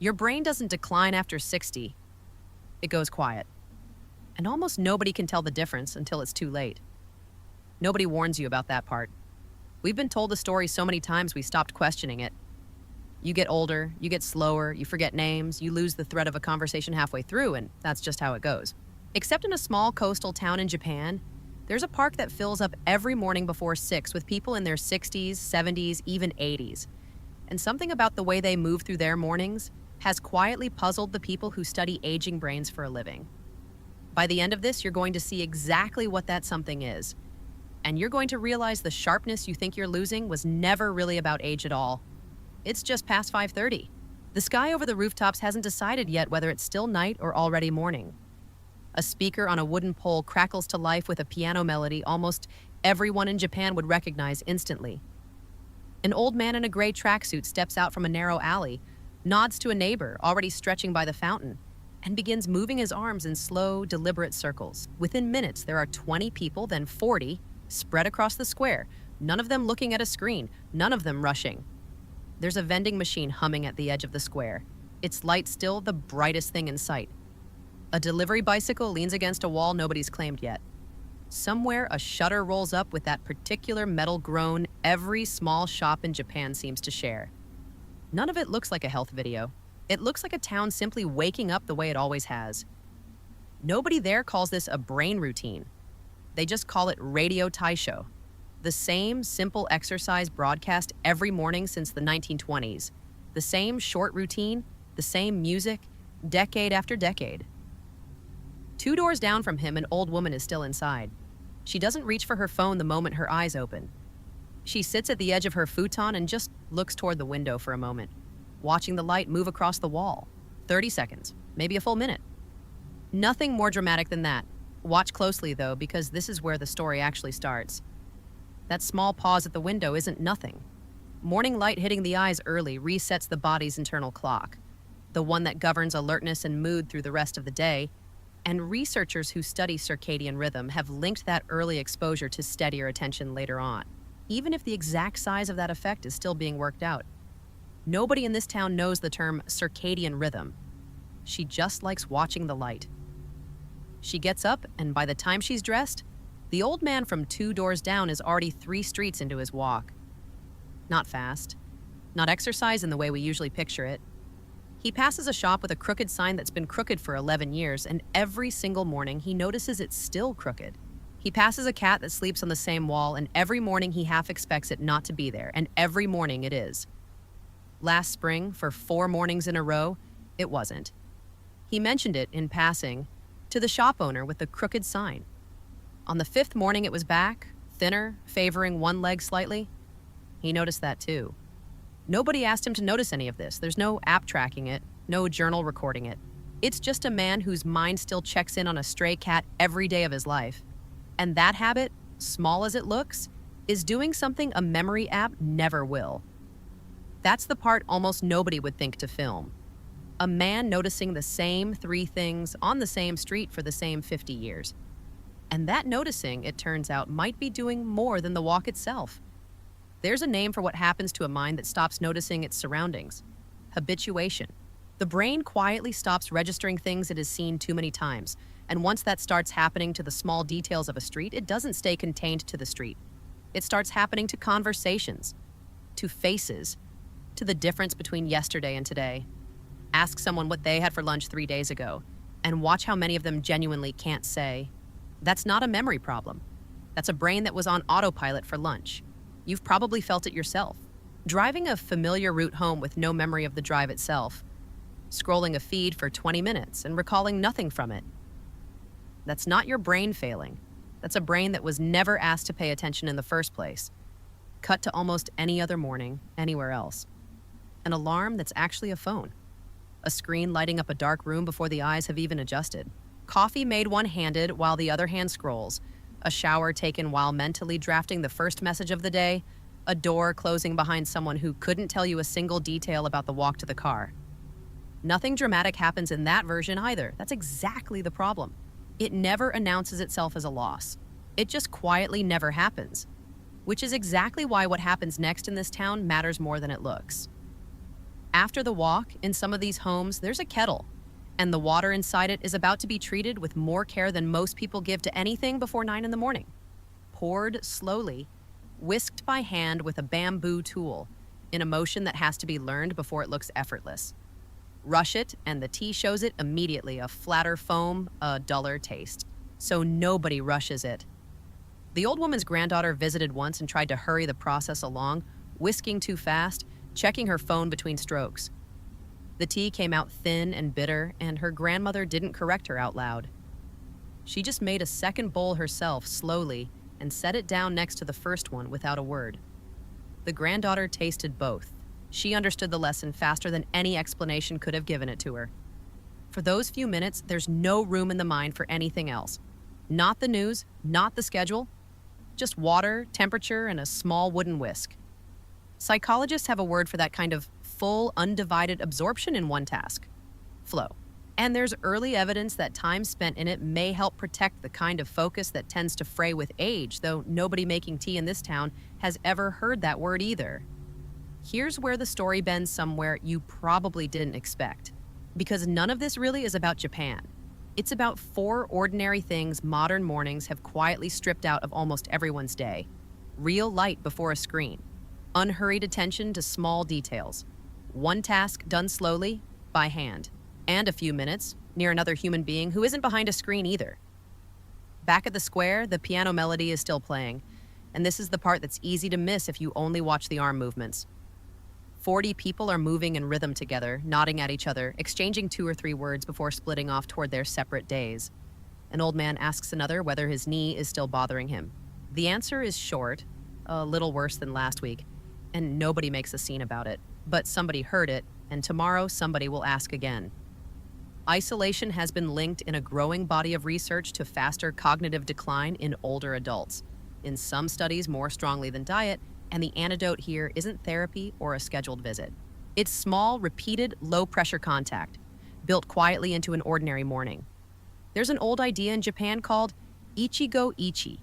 Your brain doesn't decline after 60, it goes quiet. And almost nobody can tell the difference until it's too late. Nobody warns you about that part. We've been told the story so many times we stopped questioning it. You get older, you get slower, you forget names, you lose the thread of a conversation halfway through, and that's just how it goes. Except in a small coastal town in Japan, there's a park that fills up every morning before 6 with people in their 60s, 70s, even 80s. And something about the way they move through their mornings has quietly puzzled the people who study aging brains for a living. By the end of this, you're going to see exactly what that something is. And you're going to realize the sharpness you think you're losing was never really about age at all. It's just past 5:30. The sky over the rooftops hasn't decided yet whether it's still night or already morning. A speaker on a wooden pole crackles to life with a piano melody almost everyone in Japan would recognize instantly. An old man in a gray tracksuit steps out from a narrow alley, nods to a neighbor already stretching by the fountain, and begins moving his arms in slow, deliberate circles. Within minutes, there are 20 people, then 40, spread across the square, none of them looking at a screen, none of them rushing. There's a vending machine humming at the edge of the square, its light still the brightest thing in sight. A delivery bicycle leans against a wall nobody's claimed yet. Somewhere, a shutter rolls up with that particular metal groan every small shop in Japan seems to share. None of it looks like a health video. It looks like a town simply waking up the way it always has. Nobody there calls this a brain routine. They just call it Radio Taisho. The same simple exercise broadcast every morning since the 1920s. The same short routine, the same music, decade after decade. 2 doors down from him, an old woman is still inside. She doesn't reach for her phone the moment her eyes open. She sits at the edge of her futon and just looks toward the window for a moment, watching the light move across the wall. 30 seconds, maybe a full minute. Nothing more dramatic than that. Watch closely, though, because this is where the story actually starts. That small pause at the window isn't nothing. Morning light hitting the eyes early resets the body's internal clock, the one that governs alertness and mood through the rest of the day, and researchers who study circadian rhythm have linked that early exposure to steadier attention later on, even if the exact size of that effect is still being worked out. Nobody in this town knows the term circadian rhythm. She just likes watching the light. She gets up, and by the time she's dressed, the old man from 2 doors down is already 3 streets into his walk. Not fast. Not exercise in the way we usually picture it. He passes a shop with a crooked sign that's been crooked for 11 years, and every single morning he notices it's still crooked. He passes a cat that sleeps on the same wall, and every morning he half expects it not to be there, and every morning it is. Last spring, for 4 mornings in a row, it wasn't. He mentioned it, in passing, to the shop owner with the crooked sign. On the 5th morning it was back, thinner, favoring one leg slightly. He noticed that too. Nobody asked him to notice any of this. There's no app tracking it, no journal recording it. It's just a man whose mind still checks in on a stray cat every day of his life. And that habit, small as it looks, is doing something a memory app never will. That's the part almost nobody would think to film. A man noticing the same 3 things on the same street for the same 50 years. And that noticing, it turns out, might be doing more than the walk itself. There's a name for what happens to a mind that stops noticing its surroundings. Habituation. The brain quietly stops registering things it has seen too many times, and once that starts happening to the small details of a street, it doesn't stay contained to the street. It starts happening to conversations, to faces, to the difference between yesterday and today. Ask someone what they had for lunch 3 days ago, and watch how many of them genuinely can't say. That's not a memory problem. That's a brain that was on autopilot for lunch. You've probably felt it yourself. Driving a familiar route home with no memory of the drive itself. Scrolling a feed for 20 minutes and recalling nothing from it. That's not your brain failing. That's a brain that was never asked to pay attention in the first place. Cut to almost any other morning, anywhere else. An alarm that's actually a phone. A screen lighting up a dark room before the eyes have even adjusted. Coffee made one-handed while the other hand scrolls. A shower taken while mentally drafting the first message of the day. A door closing behind someone who couldn't tell you a single detail about the walk to the car. Nothing dramatic happens in that version either. That's exactly the problem. It never announces itself as a loss. It just quietly never happens. Which is exactly why what happens next in this town matters more than it looks. After the walk, in some of these homes, there's a kettle, and the water inside it is about to be treated with more care than most people give to anything before 9 in the morning. Poured slowly, whisked by hand with a bamboo tool, in a motion that has to be learned before it looks effortless. Rush it, and the tea shows it immediately, a flatter foam, a duller taste. So nobody rushes it. The old woman's granddaughter visited once and tried to hurry the process along, whisking too fast, checking her phone between strokes. The tea came out thin and bitter, and her grandmother didn't correct her out loud. She just made a second bowl herself, slowly, and set it down next to the first one without a word. The granddaughter tasted both. She understood the lesson faster than any explanation could have given it to her. For those few minutes, there's no room in the mind for anything else. Not the news, not the schedule, just water, temperature, and a small wooden whisk. Psychologists have a word for that kind of full, undivided absorption in one task: flow. And there's early evidence that time spent in it may help protect the kind of focus that tends to fray with age, though nobody making tea in this town has ever heard that word either. Here's where the story bends somewhere you probably didn't expect. Because none of this really is about Japan. It's about 4 ordinary things modern mornings have quietly stripped out of almost everyone's day. Real light before a screen. Unhurried attention to small details. One task done slowly, by hand. And a few minutes, near another human being who isn't behind a screen either. Back at the square, the piano melody is still playing. And this is the part that's easy to miss if you only watch the arm movements. 40 people are moving in rhythm together, nodding at each other, exchanging 2 or 3 words before splitting off toward their separate days. An old man asks another whether his knee is still bothering him. The answer is short, a little worse than last week, and nobody makes a scene about it. But somebody heard it, and tomorrow somebody will ask again. Isolation has been linked in a growing body of research to faster cognitive decline in older adults, in some studies more strongly than diet, and the antidote here isn't therapy or a scheduled visit. It's small, repeated, low-pressure contact, built quietly into an ordinary morning. There's an old idea in Japan called ichigo ichi,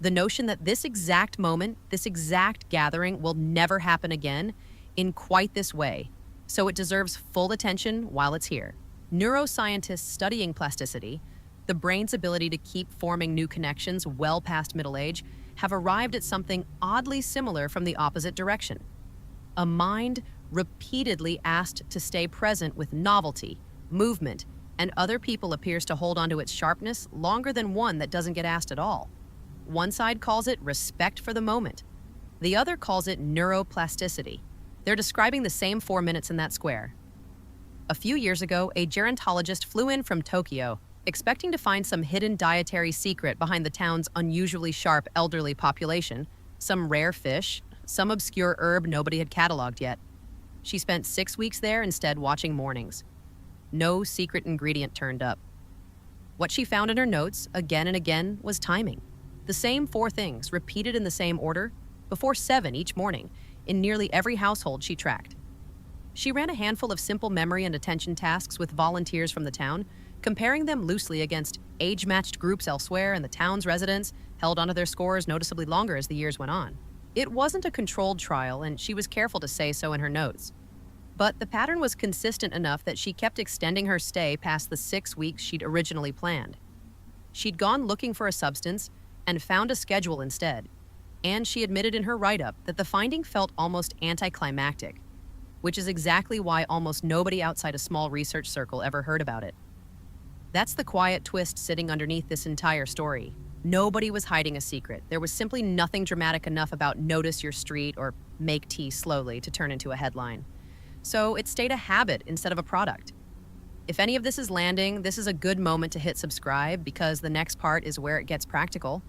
the notion that this exact moment, this exact gathering will never happen again in quite this way, so it deserves full attention while it's here. Neuroscientists studying plasticity, the brain's ability to keep forming new connections well past middle age, have arrived at something oddly similar from the opposite direction. A mind repeatedly asked to stay present with novelty, movement, and other people appears to hold onto its sharpness longer than one that doesn't get asked at all. One side calls it respect for the moment. The other calls it neuroplasticity. They're describing the same 4 minutes in that square. A few years ago, a gerontologist flew in from Tokyo, expecting to find some hidden dietary secret behind the town's unusually sharp elderly population, some rare fish, some obscure herb nobody had cataloged yet. She spent 6 weeks there instead watching mornings. No secret ingredient turned up. What she found in her notes, again and again, was timing. The same 4 things, repeated in the same order, before 7 each morning, in nearly every household she tracked. She ran a handful of simple memory and attention tasks with volunteers from the town, comparing them loosely against age-matched groups elsewhere, and the town's residents held onto their scores noticeably longer as the years went on. It wasn't a controlled trial, and she was careful to say so in her notes. But the pattern was consistent enough that she kept extending her stay past the 6 weeks she'd originally planned. She'd gone looking for a substance and found a schedule instead, and she admitted in her write-up that the finding felt almost anticlimactic, which is exactly why almost nobody outside a small research circle ever heard about it. That's the quiet twist sitting underneath this entire story. Nobody was hiding a secret. There was simply nothing dramatic enough about notice your street or make tea slowly to turn into a headline. So it stayed a habit instead of a product. If any of this is landing, this is a good moment to hit subscribe because the next part is where it gets practical.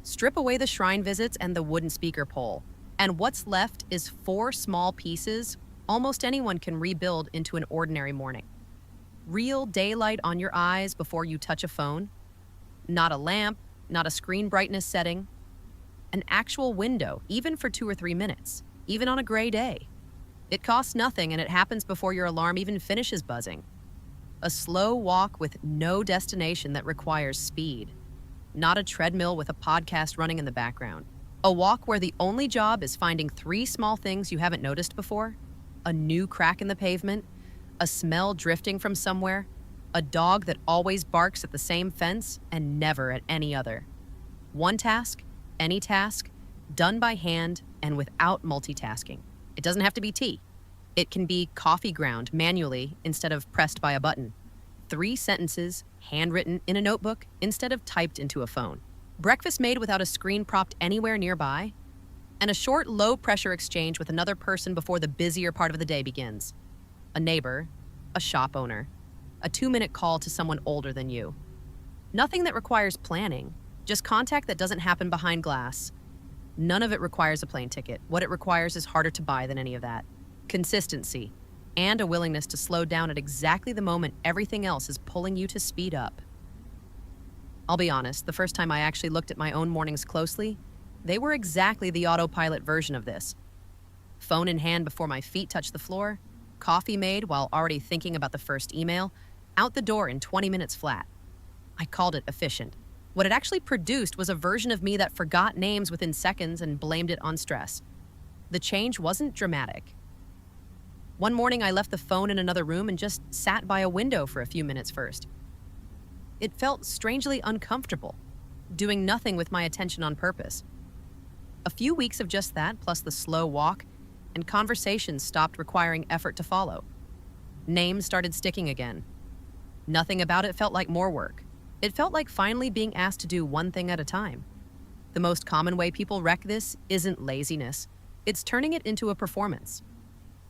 Strip away the shrine visits and the wooden speaker pole. And what's left is 4 small pieces almost anyone can rebuild into an ordinary morning. Real daylight on your eyes before you touch a phone. Not a lamp, not a screen brightness setting. An actual window, even for 2 or 3 minutes, even on a gray day. It costs nothing and it happens before your alarm even finishes buzzing. A slow walk with no destination that requires speed. Not a treadmill with a podcast running in the background. A walk where the only job is finding 3 small things you haven't noticed before. a new crack in the pavement, a smell drifting from somewhere, a dog that always barks at the same fence and never at any other. One task, any task, done by hand and without multitasking. It doesn't have to be tea. It can be coffee ground manually instead of pressed by a button. 3 sentences, handwritten in a notebook instead of typed into a phone. Breakfast made without a screen propped anywhere nearby. And a short, low-pressure exchange with another person before the busier part of the day begins. A neighbor, a shop owner, a 2-minute call to someone older than you. Nothing that requires planning, just contact that doesn't happen behind glass. None of it requires a plane ticket. What it requires is harder to buy than any of that. Consistency, and a willingness to slow down at exactly the moment everything else is pulling you to speed up. I'll be honest, the first time I actually looked at my own mornings closely, they were exactly the autopilot version of this. Phone in hand before my feet touched the floor, coffee made while already thinking about the first email, out the door in 20 minutes flat. I called it efficient. What it actually produced was a version of me that forgot names within seconds and blamed it on stress. The change wasn't dramatic. One morning, I left the phone in another room and just sat by a window for a few minutes first. It felt strangely uncomfortable, doing nothing with my attention on purpose. A few weeks of just that, plus the slow walk, and conversations stopped requiring effort to follow. Names started sticking again. Nothing about it felt like more work. It felt like finally being asked to do one thing at a time. The most common way people wreck this isn't laziness. It's turning it into a performance.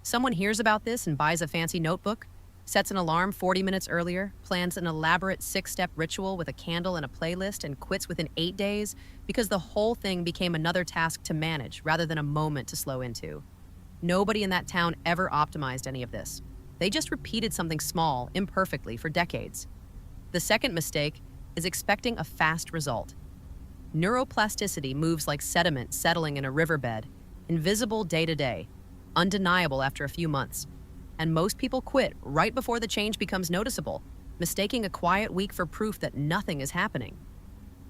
Someone hears about this and buys a fancy notebook, sets an alarm 40 minutes earlier, plans an elaborate 6-step ritual with a candle and a playlist, and quits within 8 days because the whole thing became another task to manage rather than a moment to slow into. Nobody in that town ever optimized any of this. They just repeated something small, imperfectly, for decades. The second mistake is expecting a fast result. Neuroplasticity moves like sediment settling in a riverbed, invisible day to day, undeniable after a few months. And most people quit right before the change becomes noticeable, mistaking a quiet week for proof that nothing is happening.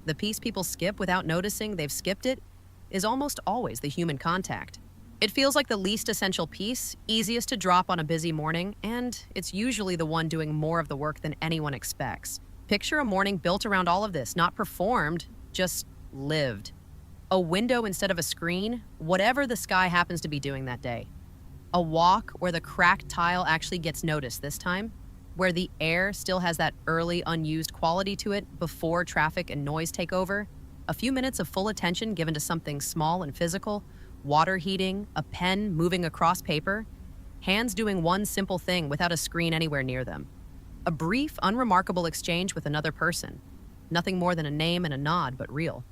The piece people skip without noticing they've skipped it is almost always the human contact. It feels like the least essential piece, easiest to drop on a busy morning, and it's usually the one doing more of the work than anyone expects. Picture a morning built around all of this, not performed, just lived. A window instead of a screen, whatever the sky happens to be doing that day. A walk where the cracked tile actually gets noticed this time, where the air still has that early unused quality to it before traffic and noise take over. A few minutes of full attention given to something small and physical, water heating, a pen moving across paper, hands doing one simple thing without a screen anywhere near them. A brief, unremarkable exchange with another person. Nothing more than a name and a nod, but real.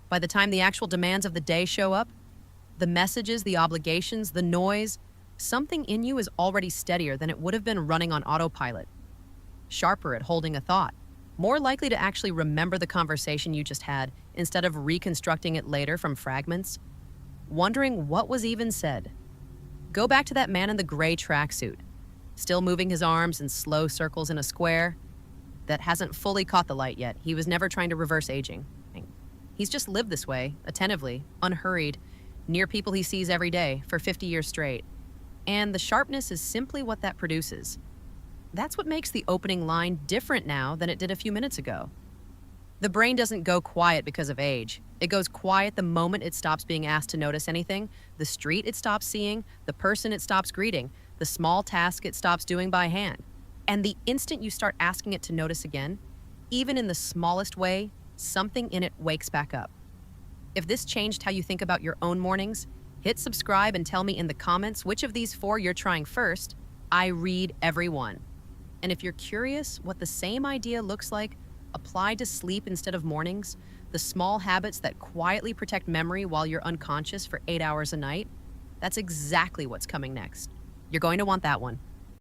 By the time the actual demands of the day show up, the messages, the obligations, the noise, something in you is already steadier than it would have been running on autopilot. Sharper at holding a thought. More likely to actually remember the conversation you just had instead of reconstructing it later from fragments. Wondering what was even said. Go back to that man in the gray tracksuit, still moving his arms in slow circles in a square that hasn't fully caught the light yet. He was never trying to reverse aging. He's just lived this way, attentively, unhurried, near people he sees every day for 50 years straight. And the sharpness is simply what that produces. That's what makes the opening line different now than it did a few minutes ago. The brain doesn't go quiet because of age. It goes quiet the moment it stops being asked to notice anything, the street it stops seeing, the person it stops greeting, the small task it stops doing by hand. And the instant you start asking it to notice again, even in the smallest way, something in it wakes back up. If this changed how you think about your own mornings, hit subscribe and tell me in the comments which of these 4 you're trying first. I read every one. And if you're curious what the same idea looks like applied to sleep instead of mornings, the small habits that quietly protect memory while you're unconscious for 8 hours a night, that's exactly what's coming next. You're going to want that one.